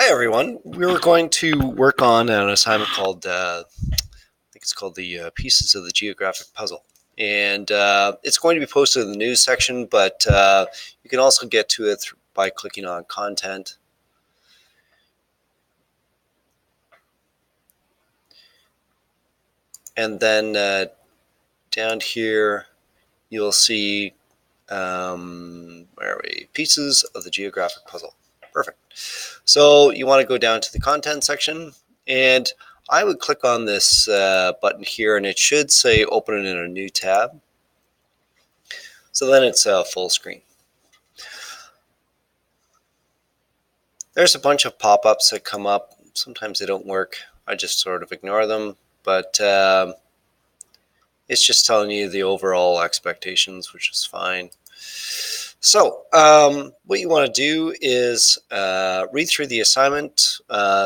Hi everyone. We're going to work on an assignment called, I think it's called the Pieces of the Geographic Puzzle. And it's going to be posted in the news section, but you can also get to it by clicking on content. And then down here, you'll see, where are we? Pieces of the Geographic Puzzle. Perfect. So you want to go down to the content section, and I would click on this button here, and it should say open it in a new tab. So then it's full screen. There's a bunch of pop-ups that come up. Sometimes they don't work. I just sort of ignore them, but it's just telling you the overall expectations, which is fine. So what you want to do is read through the assignment.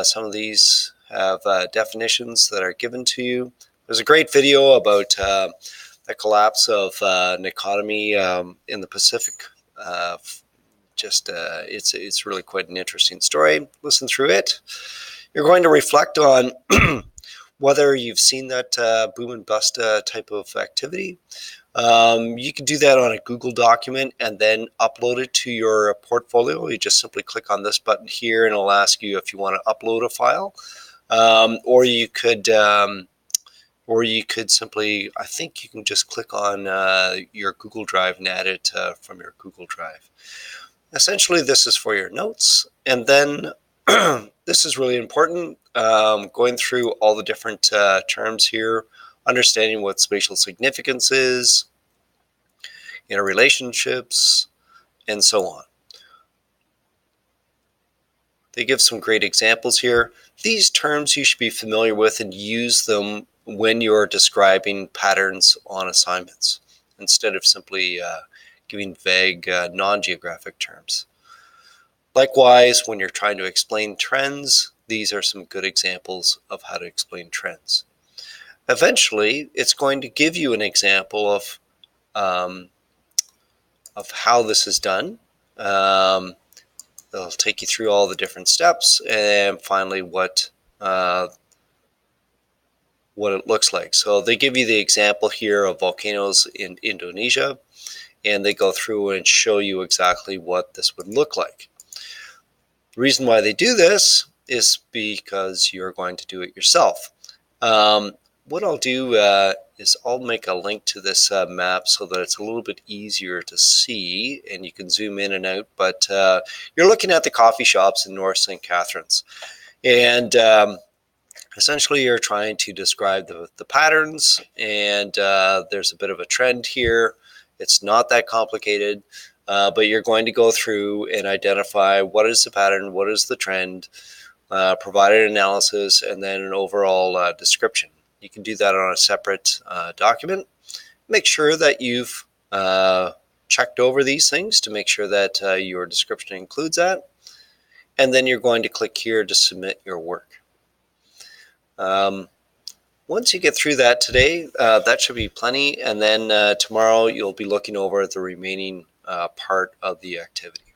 Some of these have definitions that are given to you. There's a great video about the collapse of an economy in the Pacific. It's really quite an interesting story. Listen through it. You're going to reflect on whether you've seen that boom and bust type of activity. You can do that on a Google document and then upload it to your portfolio. You just simply click on this button here and it'll ask you if you want to upload a file. Or you could simply, I think you can just click on your Google Drive and add it from your Google Drive. Essentially, this is for your notes. And then this is really important, going through all the different terms here, understanding what spatial significance is, interrelationships, and so on. They give some great examples here. These terms you should be familiar with and use them when you're describing patterns on assignments, instead of simply giving vague non-geographic terms. Likewise, when you're trying to explain trends, these are some good examples of how to explain trends. Eventually, it's going to give you an example of how this is done. They'll take you through all the different steps and finally what it looks like. So they give you the example here of volcanoes in Indonesia, and they go through and show you exactly what this would look like. The reason why they do this is because you're going to do it yourself. What I'll do is I'll make a link to this map so that it's a little bit easier to see and you can zoom in and out, but you're looking at the coffee shops in North St. Catharines, and essentially you're trying to describe the patterns, and there's a bit of a trend here. It's not that complicated, but you're going to go through and identify what is the pattern, what is the trend, provide an analysis, and then an overall description. You can do that on a separate document. Make sure that you've checked over these things to make sure that your description includes that. And then you're going to click here to submit your work. Once you get through that today, that should be plenty. And then tomorrow you'll be looking over the remaining part of the activity.